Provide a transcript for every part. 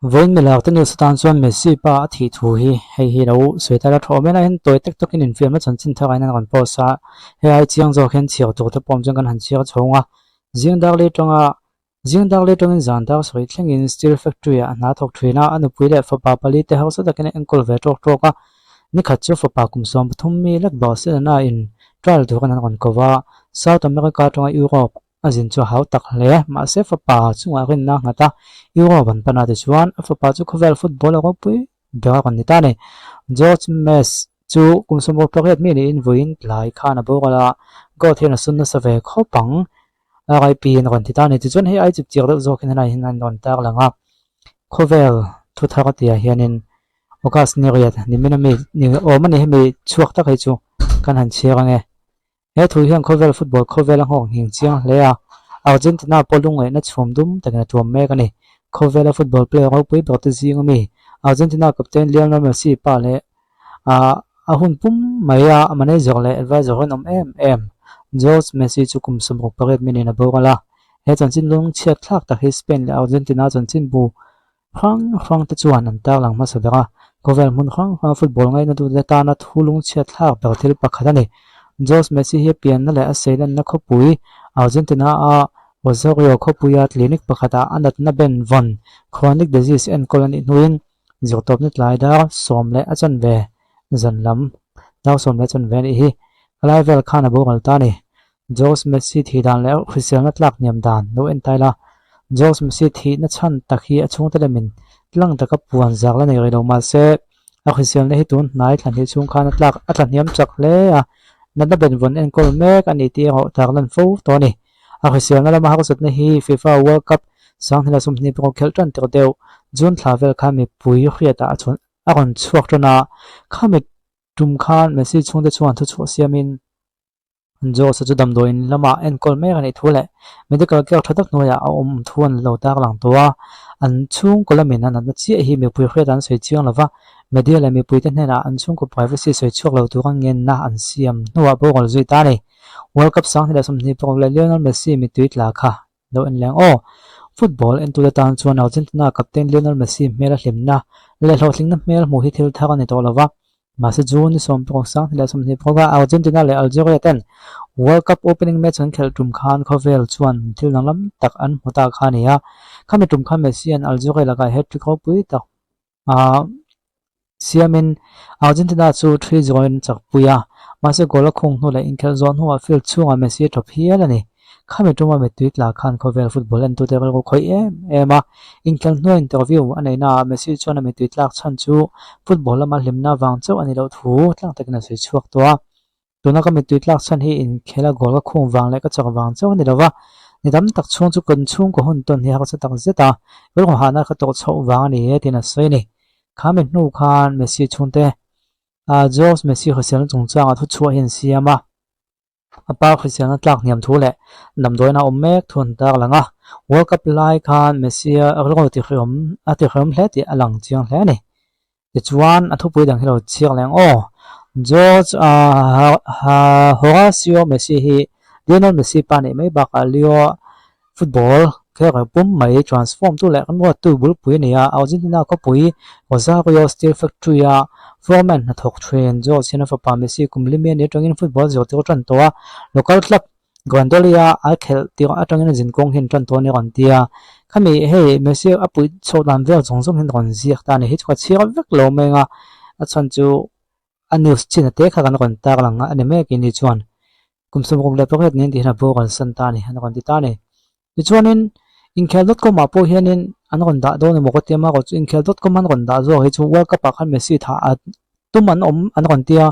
Voin milak tani satan chuan Messi pa thi thu hi lo soitala thawmena hen toy tek tokin in film chan chin thakai nan kan posa he ai chiang zo khen chiao to te pom jang kan han chiao chonga jing dak le tong in zan dak soi thleng in steel factory a na thok thina anu puile fa pa pali te hausa dakin ankle ve tok toka ni khat chu fa pa kum som thum mi lak ba se na in trial to kan kan kowa South America tonga Europe azin chu hau tak hle ma se fa pa chunga rin na ngata Euro ban pana de chuan fa pa chu khovel football ko pui bega kan ni ta ne George Mess chu kum som poket mi ni in voin lai khana bo gala go thena sunna sa ve kho pang ai pi in kan ti ta ne chu chun he ai chip chiar zo khin na hin an don tak langa khovel thu tha ka tia hianin okas ni riat ni mena mi ni o mani he mi chuak ta kai chu kan han chiang nge he thu hian khovel football khovel hong hing chiang le a Argentina polung na chhum dum takna tuam me ka ni Covela football player ko pui bot zing mi Argentina captain Lionel Messi pa le a hun pum maya manager le advisor on em George Messi chu kum sum ko paret min na bogala he chan chin lung chiat thak ta hi Spain le Argentina chan chin bu khang te chuan an ta lang ma sa bega Covel mun khang football ngai na tu le ta na thulung chiat thak per thil pakhat ani George Messi hi pian na le a seilan na khopui Argentina a Osorio Kopuya clinic pakhata anat na ben von chronic disease and colony nuin zirtop nit lai da somle achan ve zanlam daw somle chan ve ni hi level khana bo gal ta ni George Messi thi dan le official na tlak niam dan no en taila George Messi thi na chan takhi achung te lemin tlang taka puan zak la nei ro ma se official ne hi tun nai thlan hi chung khana tlak atlan niam chak le a na ben von en kol mek ani ti ho taklan fo to ni official na lama hakusat na hi FIFA World Cup sang hila sumni pro khel tran ter deu June thlavel kha mi pui khriata achon akon chuak tona kha mi tum khan Messi chungte chuan thu chu siamin jo sa chu dam doin lama en kol me ani thule medical care thatak noya thuan lo tak lang towa an chung kolamin an na chi hi mi pui khriatan soi chiang lova media le mi pui te na an chung ko privacy soi chuak lo tu kang ngen na an siam nuwa bo gol zui ta ni World Cup sang hila sumni pro Lionel Messi mi tuit la kha lo en lang o football into the tan chuan Argentina captain Lionel Messi mera hlimna le hlothling na mel mu hi thil thak ani to lova ma se june ni som pro sang hila sumni pro ga Argentina le Algeria ten World Cup opening match an khel tum khan khovel chuan thil nang lam tak an hota kha ni a khami tum khan Messi an Algeria la ga hat trick ho pui tak a siamin Argentina chu 3-0 chak puya mase gola khong nu la inkel zon huwa field chunga Messi top hial ani khami tuma me tuik la khan khovel football an tu te ko khoi ema inkel no interview anei na Messi chona me tuik lak chan chu football ama hlimna wang chau ani lo thu tlang takna sei chuak to tuna ka me tuik lak chan hi in khela gola khong wang le ka chak wang chau ani lova nidam tak chung chu kan chung ko hun ton hi ha cha tak zeta wel ko hana ka to chau wang ani tina sei ni khami nu khan Messi chunte George Messi khasian chungchang thu chua hin siama apa khasian tlak niam thu le nam doina ommek thun tak langa World Cup lai khan Messi aglo ti khom hle ti alang chiang hle ni ti chuan athu pui dang hilo chiang leng o George Horacio Messi hi Lionel Messi pa ni mai baka leo football kaya pum mai transform tu le kan tu bul pui ni a Argentina ko pui Rosario Steel Factory a Foreman na thok train jo china fa pa Messi kumlimia ni tongin football jo to tran to local club Grandolia a khel ti atangin jin kong hin tran to ni ron tia khami he Messi apui chodan vel jong hin ron ziak ta ni hi chwa chiar vek lo menga a chan chu a news china te kha kan ron ta langa ani me ki ni chuan kumsum kum le poket nin ti na bo kan san ta ni han ron ti ta ni chuanin inkhel.com ma po hianin an ron da do ni mo ko tema ko inkhel.com an ron da zo hi chu World Cup khan Messi tha tuman an ron tia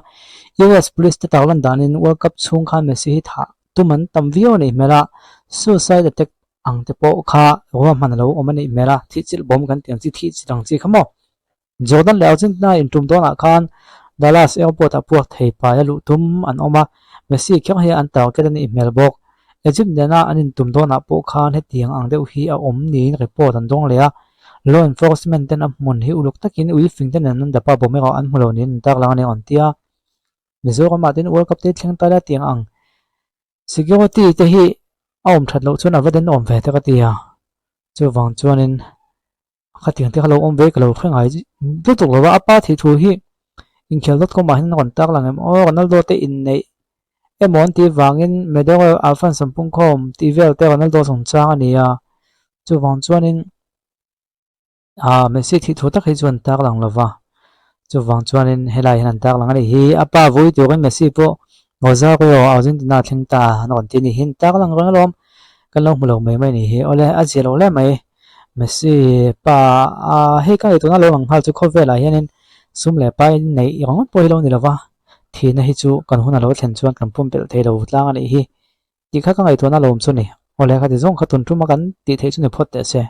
US police te tawlan danin World Cup chung khan Messi hi tha tuman tam vio ni mela suicide attack ang te po kha ro man lo omani mela thi chil bom kan tiang chi thi chang chi khamo Jordan le Argentina in tum dona khan Dallas airport a puak thei pa ya lu tum an oma Messi khyang he an taw ke ni melbok Egypt dena anin tum dona po khan he tiang ang deuh hi a om ni report an dong le a law enforcement ten a mun hi uluk takin ui fing ten an da pa bome ga an mulo nin tak lang ne on tia Mizoram ma tin World Cup te thleng ta la tiang ang security te hi a om that lo chun avaden om ve ta ka tia chu wang chuanin khát tiền thì kalau om về kalau khen ai tiếp tục là apa thì thu hi in khel dot com mà hin còn tác là em Ronaldo te in nei em muốn ti vangin medal alphan sampung com ti vel te Ronaldo song chang ani a chu wang chuan in Messi thì thu tak hi chuan tak lang lova chu wang chuan in helai han tak lang ani hi apa vui tu kan Messi po Rosario Argentina thing ta non ti ni hin tak lang rang lom kan lo mulo mai mai ni hi ole a zelo le mai Messi pa he kai tu na lo ang hal chu kho vela hianin sum le pai nei yong poi lo ni lova thì na hi chu kan huna lo thlen chuan kan pum pel thei lo tlang ani hi ti kha ka ngai tu na lom chu ni ole kha ti zong kha tun tu ma kan ti thei chu ni phot te se